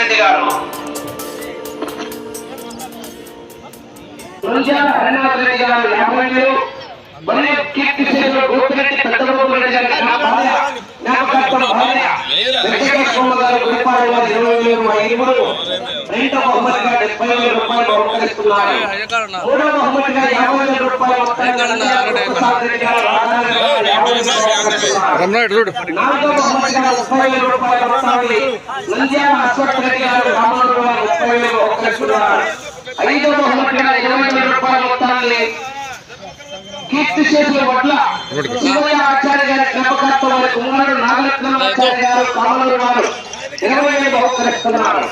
రెడ్డి గారు, హరినాథ్ రెడ్డి గారు 50, మరియు కీర్తి శేషులు గోపిరెడ్డి పెద్దబాబు రెడ్డి గారి జ్ఞాపకార్థం భార్య వెంకటేశ్వర గారు గురిపాడు 20,000 రెండో బహుమతిగా 70,000 రూపాయలు బహుకరిస్తున్నారు. మూడో బహుమతిగా 50,000 రూపాయలు నాలుగో బహుమతిగా 30,000 రూపాయల మొత్తాన్ని నంద్యాల అశ్వత్ రెడ్డి గారు రామనగర్ 30,000 బహుకరిస్తున్నారు. ఐదో బహుమతిగా 20,000 రూపాయల మొత్తాన్ని కీర్తి శేషుల వడ్ల శివయ్య ఆచార్య గారి జ్ఞాపకార్థం వారి కుమారుడు నాగరత్నం ఆచార్య గారు కామనూరు వారు 20,000 బహుకరిస్తున్నారు.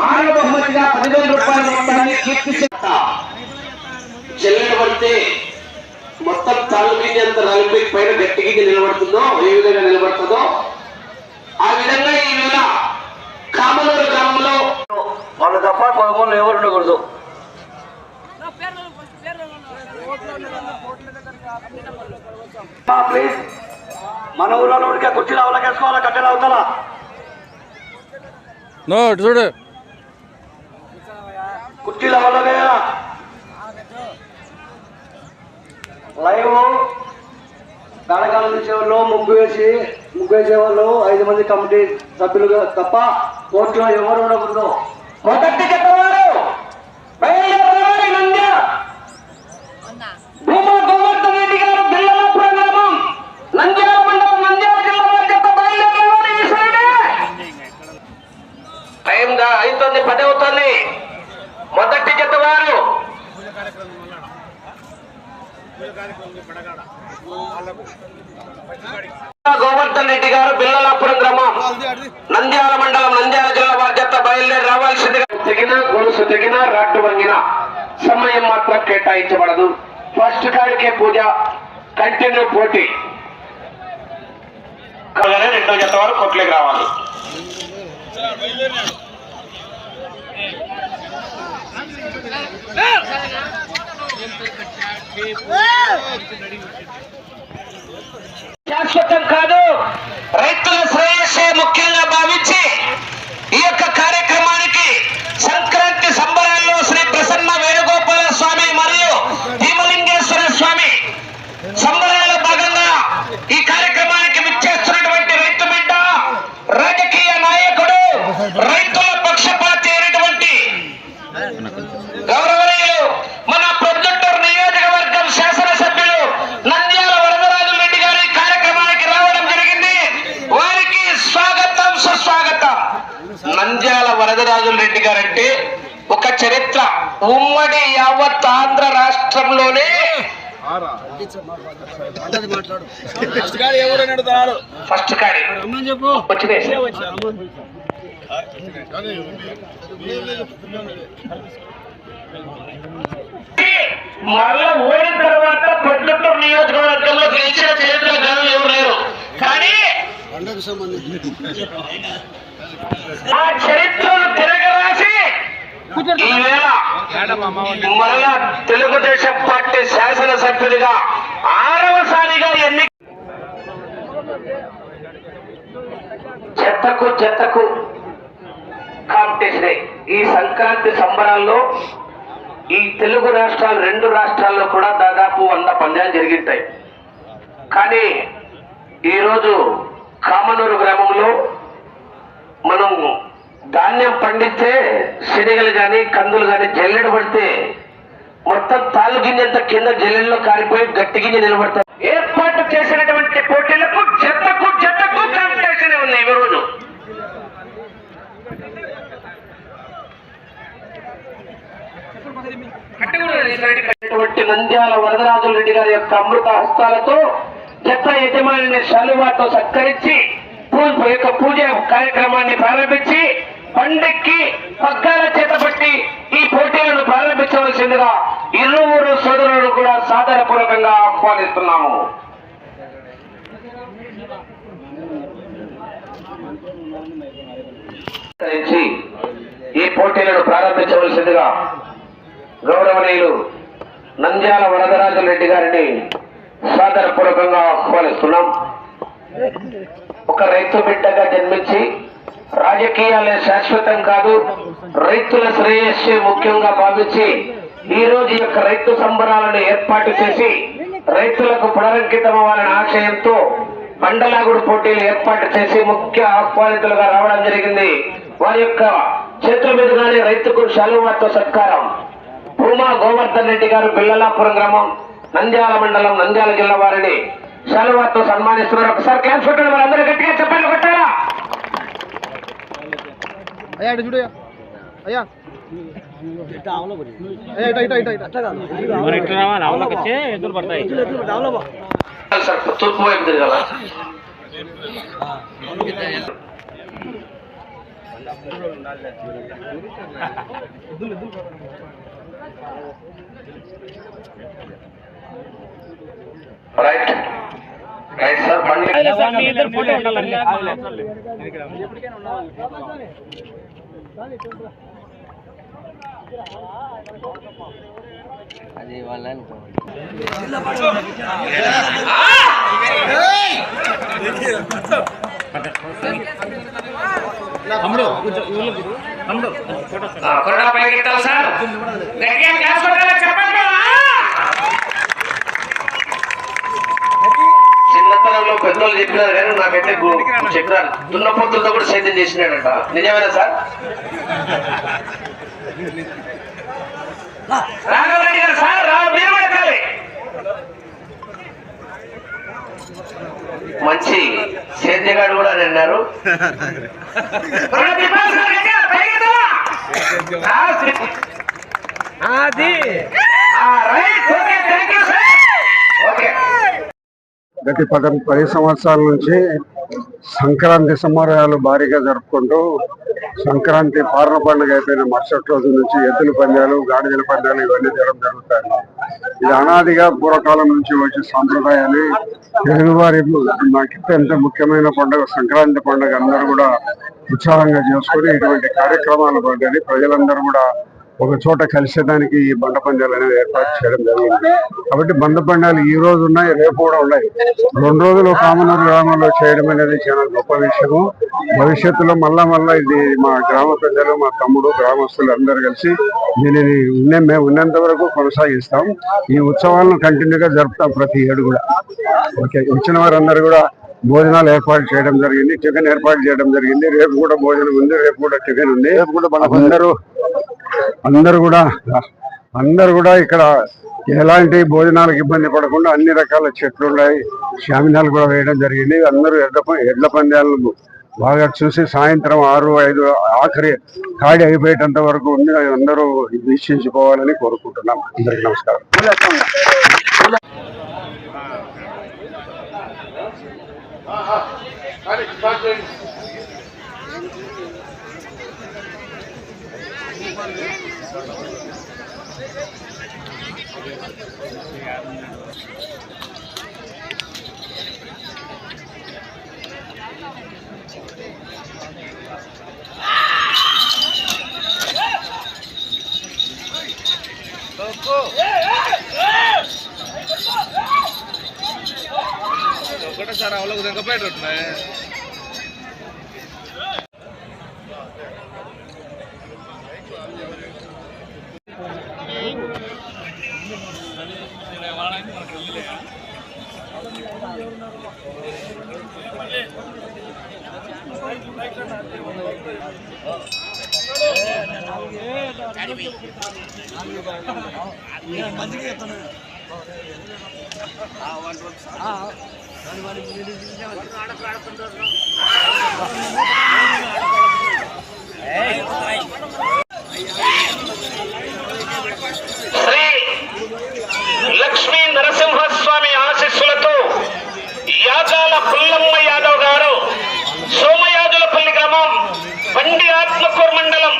ఆరో బహుమతిగా 10,000 రూపాయల మొత్తాన్ని కీర్తి చెల్లెడు పడితే మొత్తం తాలూకి అంత నలభై పైన గట్టికి నిలబడుతుందో ఏ విధంగా నిలబడుతుందో ఆ విధంగా ఈ వేళ కామనూరు గ్రామంలో వాళ్ళు తప్ప పొలంలో ఎవరు ఉండకూడదు. ప్లీజ్ మన ఊళ్ళో ఉడికే కుర్చీలు అవలకేసుకోవాలా, కట్టెలు అవుతాలా చూడు కుర్చీలు అవలకేయాలా. లైవ్ గడకాలు తీసేవాళ్ళు, ముగ్గు వేసేవాళ్ళు 5 మంది కమిటీ సభ్యులుగా తప్ప కోర్టులో ఎవరు ఉండకూడదు. మొదటి చెప్పవారు భూమా గోవర్ధన్ రెడ్డి గారు బిల్లలాపురం గ్రామం నంద్యాల మండలం నంద్యాల జిల్లా బాధ్యత టైంగా 5:10 అవుతుంది. మొదటి జత వారు గోవర్ధన్ రెడ్డి గారు బిల్లలాపురం గ్రామం నంద్యాల మండలం నంద్యాల జిల్లా బాధ్యత బయలుదేరి రావాల్సిందిగా. తెగిన గొలుసు తెగిన రాడ్డు వంగిన సమయం మాత్రం కేటాయించబడదు. ఫస్ట్ కాడికే పూజ, కంటిన్యూ పోటీ. రెండో జత వారు కొట్లేకి రావాలి. శాశ్వతం కాదు, రైతుల శ్రేయస్సే ముఖ్యంగా భావించి ఈ యొక్క కార్యక్రమానికి సంక్రాంతి సంబరాల్లో శ్రీ ప్రసన్న వేణుగోపాల స్వామి మరియు భీమలింగేశ్వర స్వామి సంబరాల్లో భాగంగా ఈ కార్యక్రమానికి విచ్చేస్తున్నటువంటి రైతు బిడ్డ, రాజకీయ నాయకుడు, రైతుల పక్షపాతి అయినటువంటి గౌరవనీయులు మన ప్రొద్దుటూరు నియోజకవర్గం శాసనసభ్యులు నంద్యాల వరదరాజు రెడ్డి గారి కార్యక్రమానికి రావడం జరిగింది. వారికి స్వాగతం సుస్వాగతం. నంద్యాల వరదరాజు రెడ్డి గారంటే ఒక చరిత్ర. ఉమ్మడి యావత్ ఆంధ్ర రాష్ట్రంలోనే ఫస్ట్ కాడి మరలా ఓడిన తర్వాత ప్రొద్దుటూరు నియోజకవర్గంలో గెలిచిన చరిత్ర గారు ఎవరు లేరు. కానీ ఆ చరిత్రను తిరగరాసి ఈవేళ మరలా తెలుగుదేశం పార్టీ శాసనసభ్యుడిగా 6వసారిగా ఎన్నిక. చెత్తకు కాంపిటీషన్. ఈ సంక్రాంతి సంబరాల్లో ఈ తెలుగు రాష్ట్రాలు 2 రాష్ట్రాల్లో కూడా దాదాపు 100 పందాలు జరిగింటాయి. కానీ ఈరోజు కామనూరు గ్రామంలో మనం ధాన్యం పండిస్తే శనగలు కానీ కందులు కానీ జల్లెడ పడితే మొత్తం తాలు గింజంత కింద జల్లెల్లో కారిపోయి గట్టి గింజ నిలబడతారు. ఏర్పాటు చేసినటువంటి పోటీలకు జతకు కాంపిటీషన్ ఉంది ఈ రోజు. నంద్యాల వరదరాజు రెడ్డి గారి యొక్క అమృత హస్తాలతో జత యజమానిని శాలువాతో సత్కరించి పూజ కార్యక్రమాన్ని ప్రారంభించి పండక్కి పగ్గాల చేతబట్టి ఈ పోటీలను ప్రారంభించవలసిందిగా ఇరువురు సోదరులను కూడా సాదరపూర్వకంగా ఆహ్వానిస్తున్నాము. ఈ పోటీలను ప్రారంభించవలసిందిగా గౌరవనీయులు నంద్యాల వరదరాజు రెడ్డి గారిని సాదరపూర్వకంగా ఆహ్వానిస్తున్నాం. ఒక రైతు బిడ్డగా జన్మించి రాజకీయాలే శాశ్వతం కాదు, రైతుల శ్రేయస్సే ముఖ్యంగా భావించి ఈ రోజు యొక్క రైతు సంబరాలను ఏర్పాటు చేసి రైతులకు పునరంకితం అవ్వాలనే ఆశయంతో బండలాగుడు పోటీలు ఏర్పాటు చేసి ముఖ్య ఆహ్వానితులుగా రావడం జరిగింది. వారి యొక్క చేతుల మీదుగానే రైతుకు శాలువాతో సత్కారం. భూమా గోవర్ధన్ రెడ్డి గారు బిల్లలాపురం గ్రామం, నంద్యాల మండలం, నంద్యాల జిల్లా వారిని శాలువాతో సన్మానిస్తున్నారు. ఒకసారి క్లాస్ కొట్టండి, వాళ్ళందరూ గట్టిగా చెప్పండి కొట్టారా. అయ్యా చూడయా అయ్యా తూర్పు వైపు తిరగాల. రైట్ రైట్ సార్, బండి అది వాళ్ళ కొరడా పైకి ఎత్తాలి సార్, గట్టిగా క్లాస్ కొట్టాలి, చెప్పండి. చిన్నతనంలో పెద్దోళ్ళు చెప్పినారు కానీ నాకైతే చెప్పినారు, దున్నపోతులతో కూడా సేద్యం చేసినాడంట. నిజమేనా సార్? రాఘవరెడ్డి గారు సార్, మీరు పెట్టాలి. మంచి సేద్యగాడు కూడా అని అన్నారు. గత 10 సంవత్సరాల నుంచి సంక్రాంతి సంబరాలు భారీగా జరుపుకుంటూ సంక్రాంతి పార్ల పండుగ అయిపోయిన మరుసటి రోజు నుంచి ఎద్దుల పందాలు, గాడిదల పందాలు ఇవన్నీ జరుగుతాయి. ఇది అనాదిగా పూర్వకాలం నుంచి వచ్చే సాంప్రదాయాన్ని తెలుగువారి అత్యంత ముఖ్యమైన పండుగ సంక్రాంతి పండుగ అందరూ కూడా ఉత్సాహంగా చేసుకుని ఇటువంటి కార్యక్రమాలు పడ్డాయి. ప్రజలందరూ కూడా ఒక చోట కలిసేదానికి ఈ బండ పందాలు అనేది ఏర్పాటు చేయడం జరిగింది. కాబట్టి బండ పందాలు ఈ రోజు ఉన్నాయి, రేపు కూడా ఉన్నాయి. 2 రోజులు కామనూరు గ్రామంలో చేయడం అనేది చాలా గొప్ప విషయము. భవిష్యత్తులో మళ్ళా ఇది మా గ్రామ పెద్దలు, మా తమ్ముడు, గ్రామస్తులు అందరూ కలిసి దీనిని మేము ఉన్నంత వరకు కొనసాగిస్తాం. ఈ ఉత్సవాలను కంటిన్యూగా జరుపుతాం ప్రతి ఏడు కూడా. ఓకే, వచ్చిన వారందరూ కూడా భోజనాలు ఏర్పాటు చేయడం జరిగింది, టిఫిన్ ఏర్పాటు చేయడం జరిగింది. రేపు కూడా భోజనం ఉంది, రేపు కూడా టిఫిన్ ఉంది. అందరూ కూడా ఇక్కడ ఎలాంటి భోజనాలకు ఇబ్బంది పడకుండా అన్ని రకాల చెట్లు ఉన్నాయి, షామినాలు కూడా వేయడం జరిగింది. అందరూ ఎడ్ల పందాలను బాగా చూసి సాయంత్రం 6-5 ఆఖరి కాడి అయిపోయేటంత వరకు ఉంది. అందరూ వీక్షించుకోవాలని కోరుకుంటున్నాం. అందరికీ నమస్కారం. ఒకటేసారి అవలకు దగ్గరపోయేటట్టున్నాయి. శ్రీ లక్ష్మీ నరసింహస్వామి ఆశీస్సులతో యాదాల పుల్లమ్మ యాదవ్ గారు సోమయాజులపల్లి గ్రామం, బండి ఆత్మకూరు మండలం,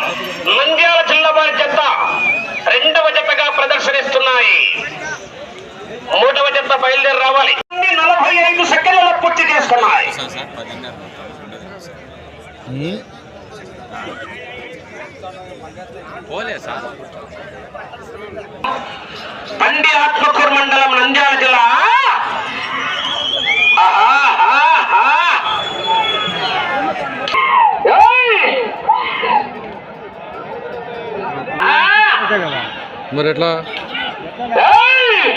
నంద్యాల జిల్లా వారి జత 2వ జతగా ప్రదర్శనిస్తున్నాయి. 3వ జత బయలుదేరి రావాలి. 45 సెకండ్లలో పూర్తి చేస్తున్నాయి. బండి ఆత్మకూరు మండలం, నంద్యాల జిల్లా. ఆహా మరి ఎట్లా ఏయ్!